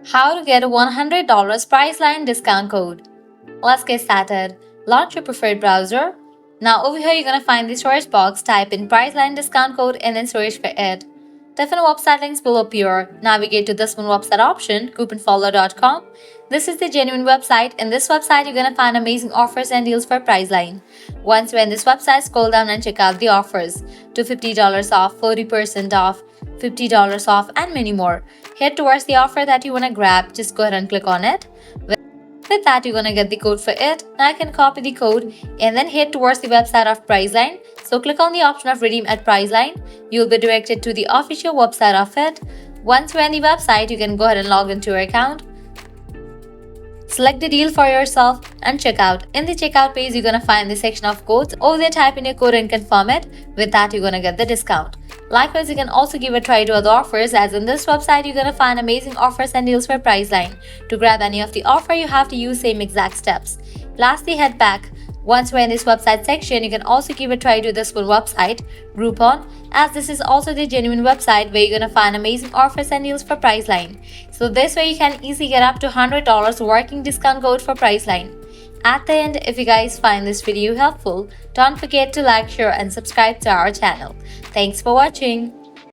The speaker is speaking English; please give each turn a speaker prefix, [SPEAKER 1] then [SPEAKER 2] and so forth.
[SPEAKER 1] How to get a $100 Priceline discount code. Let's get started. Launch your preferred browser. Now over here you're gonna find the search box, type in Priceline discount code and then search for it. Different website links will appear. Navigate to this one website option, couponfollow.com. This is the genuine website. In this website, you're gonna find amazing offers and deals for Priceline. Once you're in this website, scroll down and check out the offers. To $50 off, 40% off, $50 off, and many more. Head towards the offer that you wanna grab. Just go ahead and click on it. With that, you're gonna get the code for it. Now I can copy the code and then head towards the website of Priceline. So click on the option of redeem at Priceline. You'll be directed to the official website of it. Once you're on the website, you can go ahead and log into your account. Select the deal for yourself and check out. In the checkout page, you're gonna find the section of codes. Over there, type in your code and confirm it. With that, you're gonna get the discount. Likewise, you can also give a try to other offers, as in this website you're gonna find amazing offers and deals for Priceline. To grab any of the offer, you have to use same exact steps. Lastly, head back. Once we're in this website section, you can also give a try to this full website, Groupon, as this is also the genuine website where you're gonna find amazing offers and deals for Priceline. So this way you can easily get up to $100 working discount code for Priceline. At the end, if you guys find this video helpful, don't forget to like, share and subscribe to our channel. Thanks for watching.